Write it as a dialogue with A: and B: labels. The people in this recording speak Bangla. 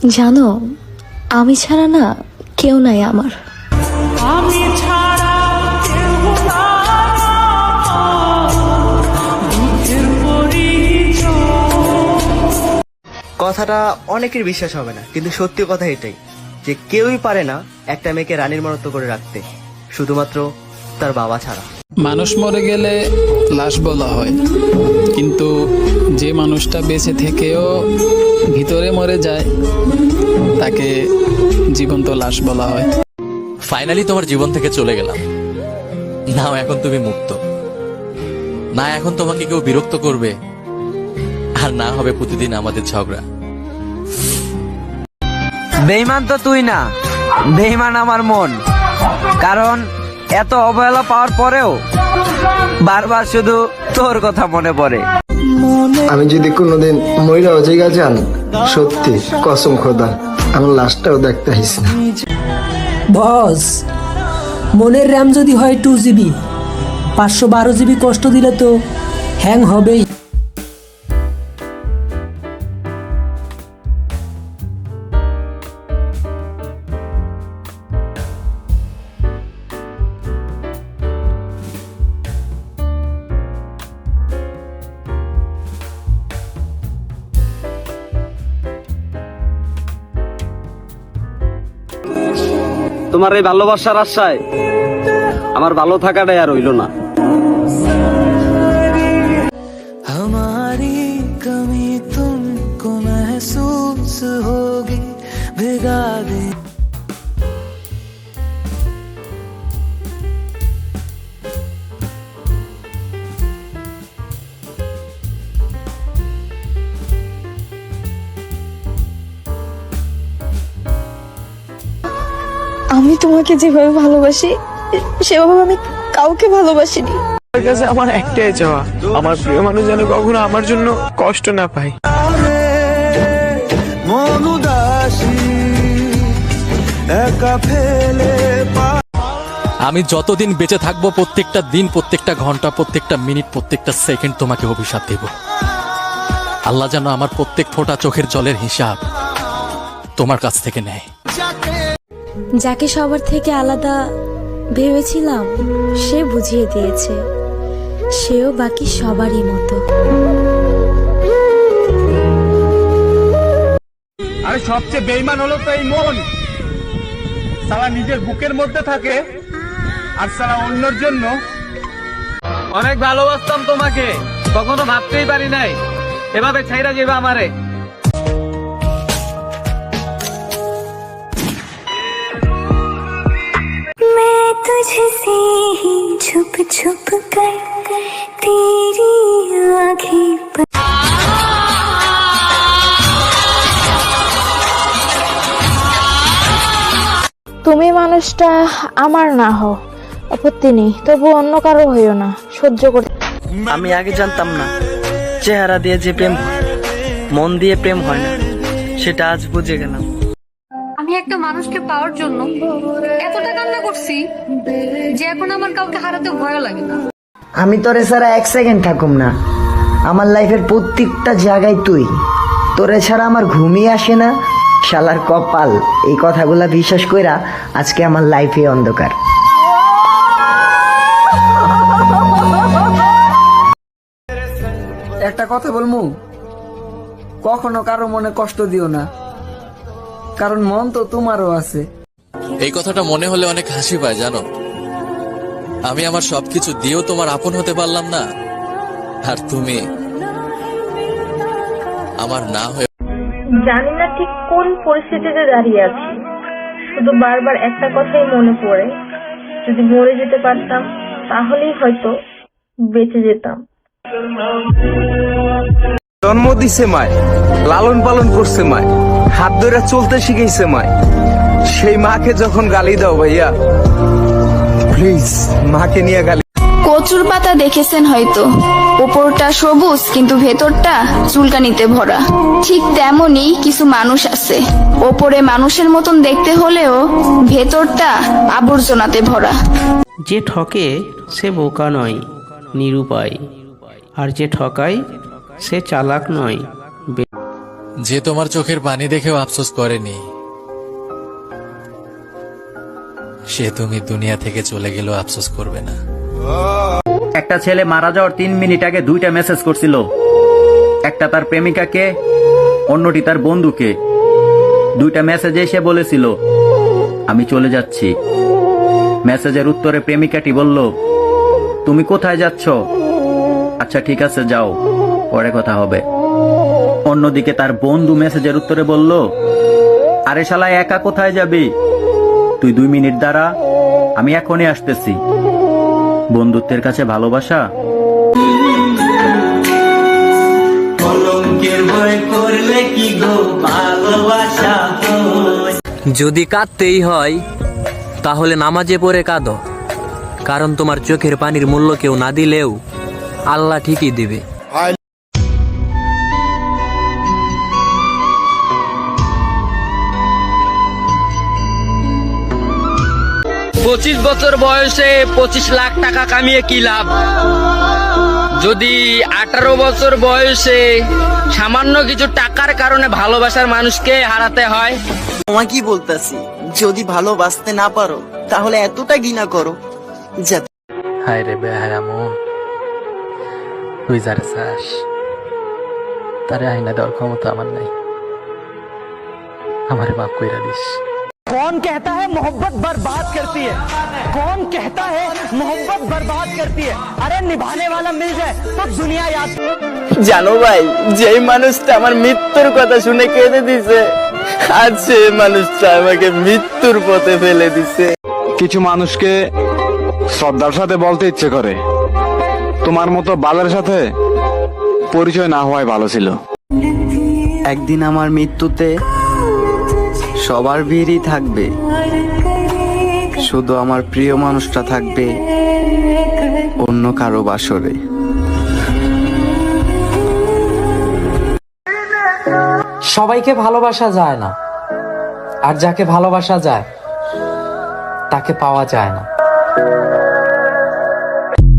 A: জানো, আমি ছাড়া না কেউ নাই আমার।
B: আমি ছাড়া কেউ দুঃখের পরিচয়।
C: কথাটা অনেকের বিশ্বাস হবে না, কিন্তু সত্যি কথা এটাই যে কেউই পারে না একটা মেয়েকে রানীর মতো করে রাখতে, শুধুমাত্র তার বাবা ছাড়া।
D: মানুষ মরে গেলে লাশ বলা হয়, কিন্তু যে মানুষটা বেঁচে থেকেও ভিতরে মরে যায় তাকে জীবন্ত লাশ বলা হয়।
E: ফাইনালি তোমার জীবন থেকে চলে গেলাম। না এখন তুমি মুক্ত, না এখন তোমাকে কেউ বিরক্ত করবে, আর না হবে প্রতিদিন আমাদের ঝগড়া।
F: বেঈমান তো তুই না, বেঈমান আমার মন। কারণ এত অবহেলা পাওয়ার পরেও বারবার শুধু তোর কথা মনে পড়ে।
G: আমি যদি কোনোদিন মইরাও জায়গা যান, সত্যি কসম খোদা আমার লাশটাও দেখতে আইস না।
H: বস, মনের র্যাম যদি হয় 2 GB, 512 GB কষ্ট দিলে তো হ্যাং হবেই।
F: তোমার এই ভালোবাসার আশায় আমার ভালো থাকাটাই আর হইল না।
B: हमारी कमी तुमको महसूस होगी, भिगा दे।
A: আমি তোমাকে যেভাবে ভালোবাসি সেভাবে আমি কাউকে ভালোবাসিনি।
I: আমার কাছে আমার একটাই চাওয়া, আমার প্রিয় মানুষ যেন কখনো আমার জন্য কষ্ট না পায়।
B: মন উদাসী একা ফেলে
E: আমি যতদিন বেঁচে থাকবো প্রত্যেকটা দিন, প্রত্যেকটা ঘন্টা, প্রত্যেকটা মিনিট, প্রত্যেকটা সেকেন্ড তোমাকে অভিশাপ দেব। আল্লাহ যেন আমার প্রত্যেক ফোঁটা চোখের জলের হিসাব তোমার কাছ থেকে নেয়।
A: যাকে সবার থেকে আলাদা ভেবেছিলাম সে বুঝিয়ে দিয়েছে সেও বাকি সবারই মতো।
I: আরে সবচেয়ে বেঈমান হলো তো এই মন। সালা নিজের বুকের মধ্যে থাকে আর সালা অন্যের জন্য।
F: অনেক ভালোবাসতাম তোমাকে, কখনো ভাবতেই পারি নাই এভাবে ছাইরা যাবে আমারে।
J: तुझसे ही छुप छुप कर तेरी आँखें पर।
K: তুমি মানুষটা আমার না হও, আপত্তি নেই, তবু অন্য কারো হইও না, সহ্য করে।
F: আমি আগে জানতাম না চেহারা দিয়ে যে প্রেম হয়, মন দিয়ে প্রেম হয় না, সেটা আজ বুঝে গেলাম।
L: আমি একটা মানুষকে পাওয়ার জন্য এতটা কান্না করছি যে এখন আমার কাউকে হারাতে ভয় লাগে না।
M: আমি তোরে ছাড়া 1 সেকেন্ড থাকুম না। আমার লাইফের প্রত্যেকটা জায়গায় তুই, তোরে ছাড়া আমার ঘুমিয়ে আসে না। শালার কপাল, এই কথাগুলা বিশ্বাস কইরা আজকে আমার লাইফে অন্ধকার।
F: একটা কথা বলমু, কখনো কারো মনে কষ্ট দিও না, কারণ মন তো তোমারও আছে।
E: এই কথাটা মনে হলে অনেক হাসি পায় জানো। আমি আমার সবকিছু দিয়েও তোমার আপন হতে পারলাম না, আর তুমি আমার না হয়ে।
K: জানি না ঠিক কোন পরিস্থিতিতে দাঁড়িয়ে আছি, শুধু বারবার একটা কথাই মনে পড়ে, যদি মরে যেতে পারতাম তাহলেই হয়তো বেঁচে যেতাম।
I: জন্ম দিছে মায়, লালন পালন করছে মায়, হাত ধরে চলতে শিখাইছে মায়। সেই মাকে যখন গালি দাও ভাইয়া, প্লিজ মাকে নিয়ে গালি।
L: কচুর পাতা দেখেছেন হয়তো, উপরটা সবুজ কিন্তু ভেতরটা চুলকানিতে ভরা। ঠিক তেমনই কিছু মানুষ আছে, ওপরে মানুষের মতন দেখতে হলেও ভেতরটা আবর্জনাতে ভরা।
N: যে ঠকে সে বোকা নয়, নিরুপায়, আর যে ঠকায় সে চালাক নয়।
E: যে তোমার চোখের পানি দেখেও আফসোস করেনি, সে তুমি দুনিয়া থেকে চলে গেলেও আফসোস করবে না।
F: একটা ছেলে মারা যাওয়ার 3 মিনিট আগে 2টা মেসেজ করছিল, একটা তার প্রেমিকাকে, অন্যটি তার বন্ধুকে। 2টা মেসেজে এসে বলেছিল আমি চলে যাচ্ছি। মেসেজের উত্তরে প্রেমিকাটি বলল, তুমি কোথায় যাচ্ছ? আচ্ছা ঠিক আছে যাও, পরে কথা হবে। অন্যদিকে তার বন্ধু মেসেজের উত্তরে বলল, আরে শালা একা কোথায় যাবি? তুই 2 মিনিট দাঁড়া, আমি এখনই আসতেছি। বন্ধুত্বের কাছে ভালোবাসা।
O: যদি কাঁদতেই হয় তাহলে নামাজে পড়ে কাঁদো, কারণ তোমার চোখের পানির মূল্য কেউ না দিলেও আল্লাহ ঠিকই দিবে।
F: 25 বছর বয়সে 25 লাখ টাকা কামিয়ে কি লাভ? যদি 18 বছর বয়সে সামান্য কিছু টাকার কারণে ভালোবাসার মানুষকে হারাতে হয়।
P: তোমায় কি বলতাছি, যদি ভালোবাসতে না পারো তাহলে এতটা ঘৃণা করো যাতে।
E: হায় রে বেহায়া মন, তুই যারে চাস তারে আইনা দেওয়ার ক্ষমতা আমার নাই। আমারে মাফ কইরা দিস।
B: कौन कहता है मोहब्बत बर्बाद करती है? कौन कहता है मोहब्बत बर्बाद करती है? अरे निभाने वाला मिल जाए तो दुनिया याद।
P: জানো ভাই, যেই মানুষটা আমার মৃত্যুর কথা শুনে কেঁদে দিছে, আজ সেই মানুষটা আমাকে মৃত্যুর পথে ফেলে দিছে।
I: কিছু মানুষকে শ্রদ্ধার সাথে বলতে ইচ্ছে করে, তোমার মতো বালের সাথে পরিচয় না হওয়াই ভালো ছিল।
P: একদিন আমার মৃত্যুতে সবার ভিড়ই থাকবে, শুধু আমার প্রিয় মানুষটা থাকবে অন্য কারো বাসরে।
F: সবাইকে ভালোবাসা যায় না, আর যাকে ভালোবাসা যায় তাকে পাওয়া যায় না।